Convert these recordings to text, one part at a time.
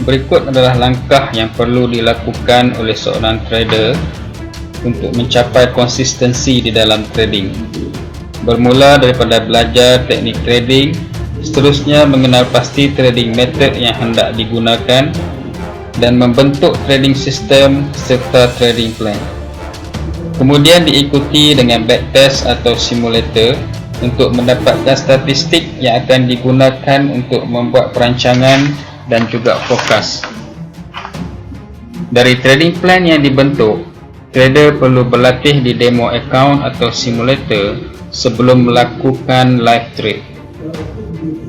Berikut adalah langkah yang perlu dilakukan oleh seorang trader untuk mencapai konsistensi di dalam trading. Bermula daripada belajar teknik trading, seterusnya mengenal pasti trading method yang hendak digunakan dan membentuk trading system serta trading plan. Kemudian diikuti dengan backtest atau simulator untuk mendapatkan statistik yang akan digunakan untuk membuat perancangan dan juga forecast. Dari trading plan yang dibentuk, trader perlu berlatih di demo account atau simulator sebelum melakukan live trade.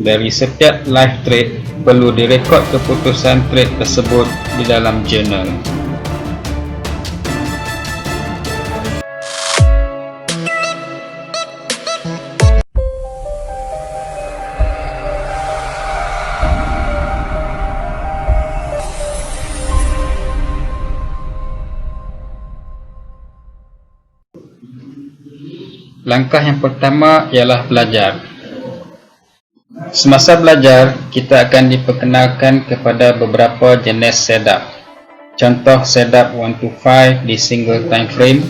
Dari setiap live trade, perlu direkod keputusan trade tersebut di dalam journal. Langkah yang pertama ialah belajar. Semasa belajar, kita akan diperkenalkan kepada beberapa jenis setup. Contoh setup 1 to 5 di single time frame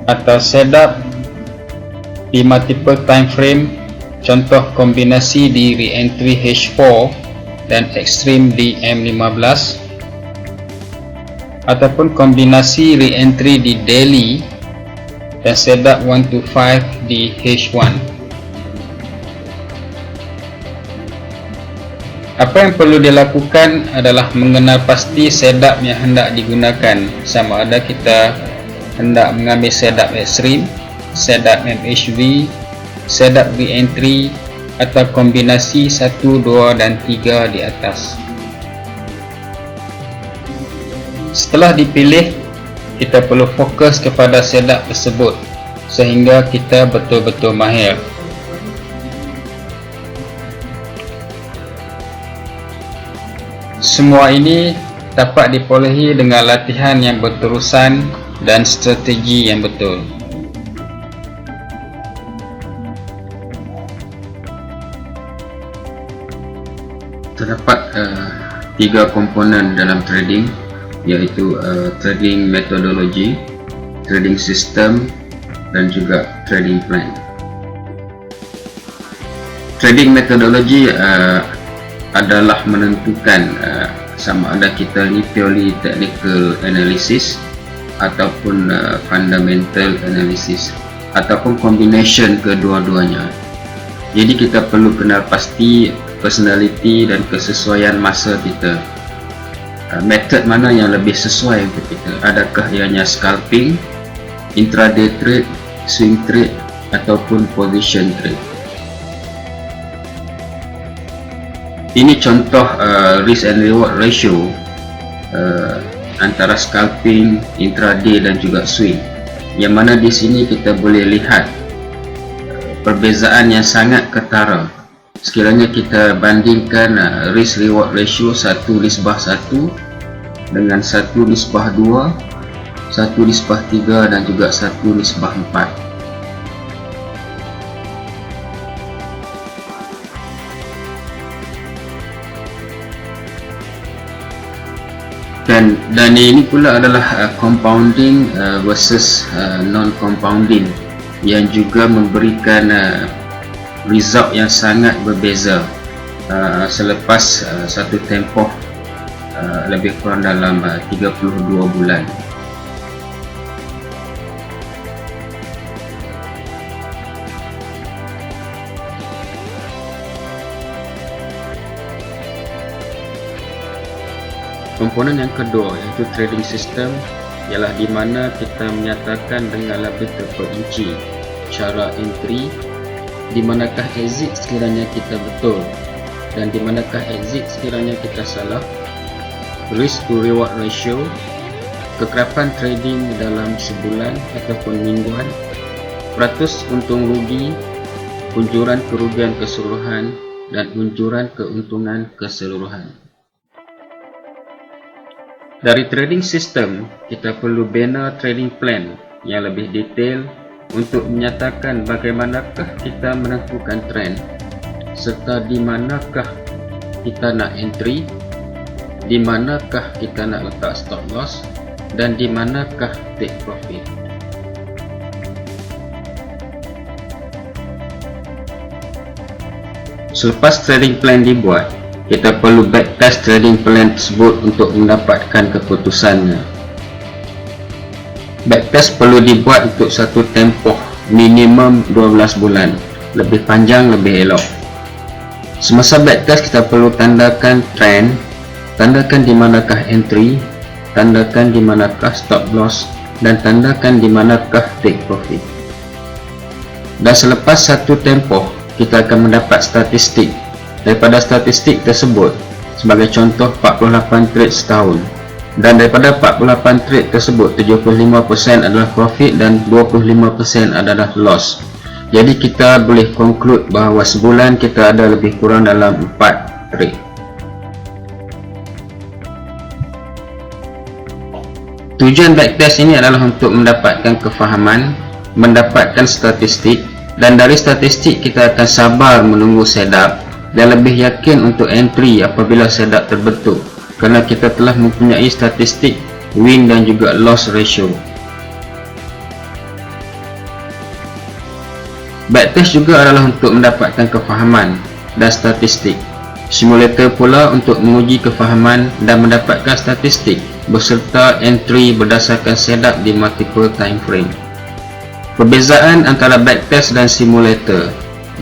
atau setup di multiple time frame, contoh kombinasi di re-entry H4 dan extreme di M15, ataupun kombinasi re-entry di daily dan setup 1 to 5 di H1. Apa yang perlu dilakukan adalah mengenal pasti setup yang hendak digunakan, sama ada kita hendak mengambil setup extreme, setup MHV, setup re-entry atau kombinasi 1, 2 dan 3 di atas. Setelah dipilih, kita perlu fokus kepada setup tersebut sehingga kita betul-betul mahir. Semua ini dapat diperolehi dengan latihan yang berterusan dan strategi yang betul. Terdapat 3 komponen dalam trading, iaitu trading methodology, trading system dan juga trading plan. Trading methodology adalah menentukan sama ada kita ini purely technical analysis ataupun fundamental analysis ataupun combination kedua-duanya. Jadi kita perlu kenal pasti personality dan kesesuaian masa kita. Method mana yang lebih sesuai untuk kita? Adakah ianya scalping, intraday trade, swing trade ataupun position trade? Ini contoh risk and reward ratio antara scalping, intraday dan juga swing. Yang mana di sini kita boleh lihat perbezaan yang sangat ketara. Sekiranya kita bandingkan risk reward ratio 1:1 dengan 1:2, 1:3 dan juga 1:4. Dan ini pula adalah compounding versus non-compounding yang juga memberikan result yang sangat berbeza selepas satu tempoh lebih kurang dalam 32 bulan. Komponen yang kedua iaitu trading system, ialah di mana kita menyatakan dengan lebih terperinci cara entry, di manakah exit sekiranya kita betul dan di manakah exit sekiranya kita salah, risk to reward ratio, kekerapan trading dalam sebulan ataupun mingguan, peratus untung rugi, unjuran kerugian keseluruhan dan unjuran keuntungan keseluruhan. Dari trading system, kita perlu bina trading plan yang lebih detail untuk menyatakan bagaimanakah kita menentukan trend, serta di manakah kita nak entry, di manakah kita nak letak stop loss, dan di manakah take profit. Selepas trading plan dibuat, kita perlu backtest trading plan tersebut untuk mendapatkan keputusannya. Backtest perlu dibuat untuk satu tempoh minimum 12 bulan, lebih panjang lebih elok. Semasa backtest kita perlu tandakan trend, tandakan di manakah entry, tandakan di manakah stop loss, dan tandakan di manakah take profit. Dan selepas satu tempoh, kita akan mendapat statistik. Daripada statistik tersebut, sebagai contoh 48 trade setahun, dan daripada 48 trade tersebut 75% adalah profit dan 25% adalah loss. Jadi kita boleh conclude bahawa sebulan kita ada lebih kurang dalam 4 trade. Tujuan backtest ini adalah untuk mendapatkan kefahaman, mendapatkan statistik, dan dari statistik kita akan sabar menunggu setup dan lebih yakin untuk entry apabila setup terbentuk, kerana kita telah mempunyai statistik win dan juga loss ratio. Backtest juga adalah untuk mendapatkan kefahaman dan statistik. Simulator pula untuk menguji kefahaman dan mendapatkan statistik beserta entry berdasarkan setup di multiple time frame. Perbezaan antara backtest dan simulator: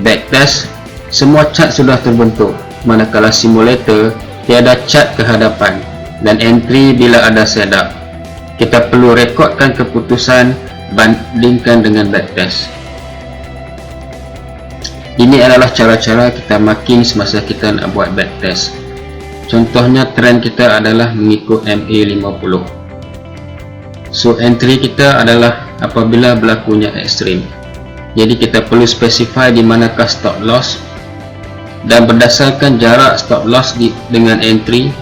backtest, semua chart sudah terbentuk, manakala simulator tiada chart ke hadapan, dan entry bila ada setup. Kita perlu rekodkan keputusan bandingkan dengan backtest. Ini adalah cara-cara kita marking semasa kita nak buat backtest. Contohnya trend kita adalah mengikut MA50. So entry kita adalah apabila berlakunya ekstrim. Jadi kita perlu specify di manakah stop loss, dan berdasarkan jarak stop loss dengan entry,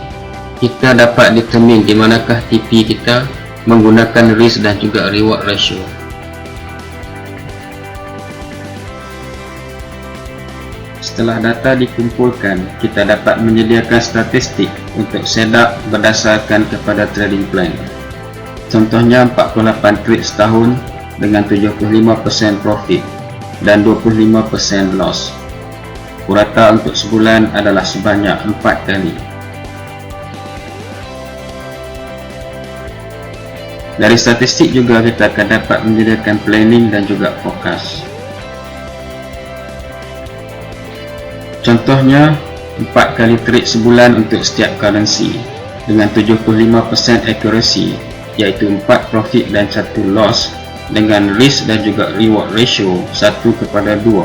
kita dapat determine di manakah TP kita menggunakan risk dan juga reward ratio. Setelah data dikumpulkan, kita dapat menyediakan statistik untuk setup berdasarkan kepada trading plan. Contohnya 48 trade setahun dengan 75% profit dan 25% loss. Purata untuk sebulan adalah sebanyak 4 kali. Dari statistik juga kita akan dapat menyediakan planning dan juga forecast. Contohnya 4 kali trade sebulan untuk setiap currency dengan 75% accuracy, iaitu 4 profit dan 1 loss, dengan risk dan juga reward ratio 1:2.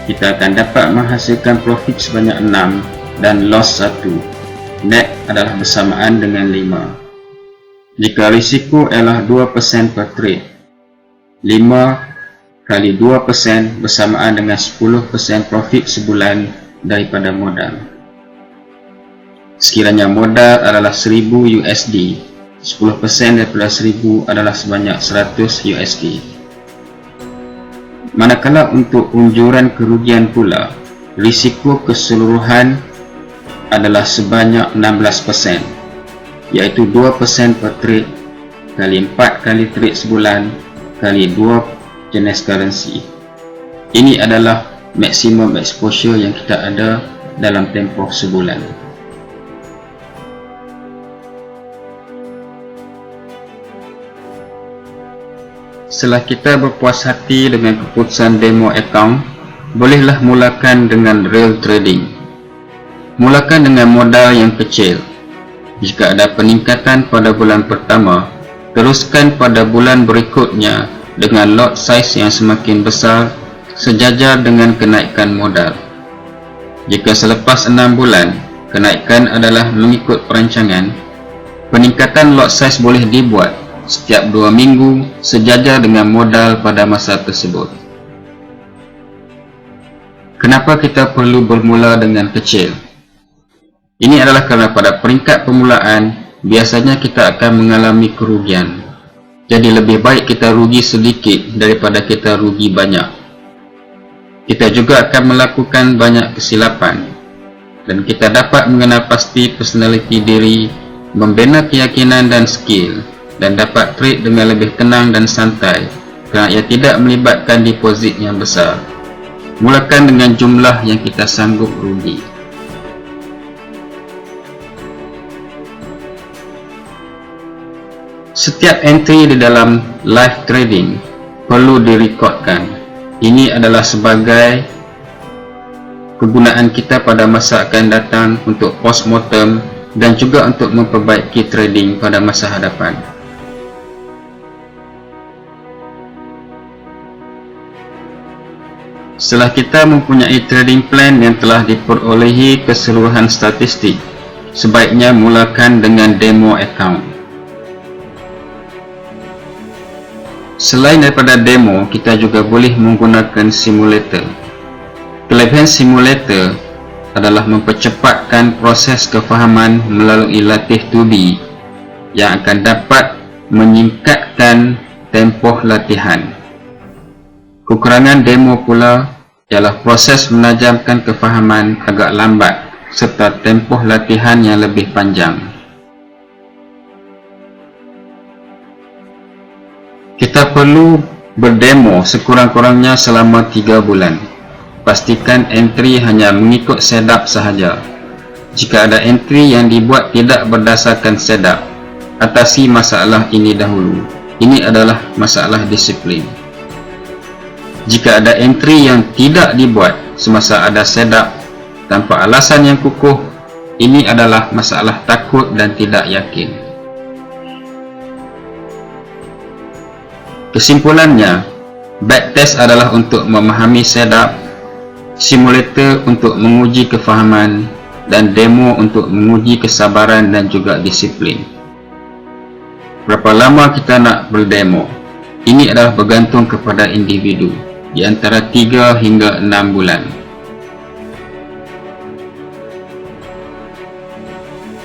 Kita akan dapat menghasilkan profit sebanyak 6 dan loss 1. Net adalah bersamaan dengan 5. Jika risiko ialah 2% per trade, 5 kali 2% bersamaan dengan 10% profit sebulan daripada modal. Sekiranya modal adalah 1000 USD, 10% daripada 1000 adalah sebanyak 100 USD. Manakala untuk unjuran kerugian pula, risiko keseluruhan adalah sebanyak 16%, iaitu 2% per trade kali 4 kali trade sebulan kali 2 jenis currency. Ini adalah maksimum exposure yang kita ada dalam tempoh sebulan. Setelah kita berpuas hati dengan keputusan demo account, bolehlah mulakan dengan real trading. Mulakan dengan modal yang kecil. Jika ada peningkatan pada bulan pertama, teruskan pada bulan berikutnya dengan lot size yang semakin besar sejajar dengan kenaikan modal. Jika selepas 6 bulan, kenaikan adalah mengikut perancangan, peningkatan lot size boleh dibuat setiap 2 minggu sejajar dengan modal pada masa tersebut. Kenapa kita perlu bermula dengan kecil? Ini adalah kerana pada peringkat permulaan, biasanya kita akan mengalami kerugian. Jadi lebih baik kita rugi sedikit daripada kita rugi banyak. Kita juga akan melakukan banyak kesilapan, dan kita dapat mengenal pasti personaliti diri, membina keyakinan dan skill, dan dapat trade dengan lebih tenang dan santai kerana ia tidak melibatkan deposit yang besar. Mulakan dengan jumlah yang kita sanggup rugi. Setiap entry di dalam live trading perlu direkodkan. Ini adalah sebagai kegunaan kita pada masa akan datang untuk postmortem dan juga untuk memperbaiki trading pada masa hadapan. Setelah kita mempunyai trading plan yang telah diperolehi keseluruhan statistik, sebaiknya mulakan dengan demo account. Selain daripada demo, kita juga boleh menggunakan simulator. Kelebihan simulator adalah mempercepatkan proses kefahaman melalui latih 2D yang akan dapat menyingkatkan tempoh latihan. Kekurangan demo pula ialah proses menajamkan kefahaman agak lambat serta tempoh latihan yang lebih panjang. Kita perlu berdemo sekurang-kurangnya selama 3 bulan. Pastikan entry hanya mengikut setup sahaja. Jika ada entry yang dibuat tidak berdasarkan setup, atasi masalah ini dahulu. Ini adalah masalah disiplin. Jika ada entry yang tidak dibuat semasa ada setup tanpa alasan yang kukuh, ini adalah masalah takut dan tidak yakin. Kesimpulannya, backtest adalah untuk memahami setup, simulator untuk menguji kefahaman, dan demo untuk menguji kesabaran dan juga disiplin. Berapa lama kita nak berdemo? Ini adalah bergantung kepada individu, di antara 3 hingga 6 bulan.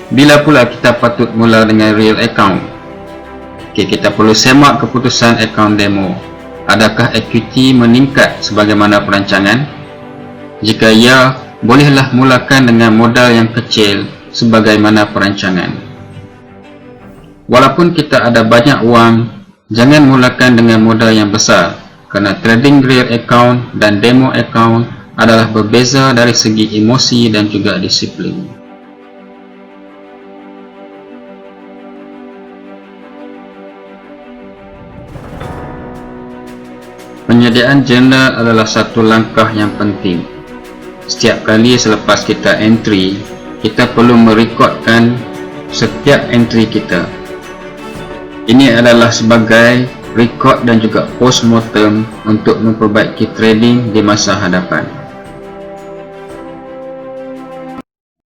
Bila pula kita patut mula dengan real account? Kita perlu semak keputusan akaun demo. Adakah equity meningkat sebagaimana perancangan? Jika ya, bolehlah mulakan dengan modal yang kecil sebagaimana perancangan. Walaupun kita ada banyak wang, jangan mulakan dengan modal yang besar, kerana trading real account dan demo account adalah berbeza dari segi emosi dan juga disiplin. Penyediaan jurnal adalah satu langkah yang penting. Setiap kali selepas kita entry, kita perlu merekodkan setiap entry kita. Ini adalah sebagai rekod dan juga postmortem untuk memperbaiki trading di masa hadapan.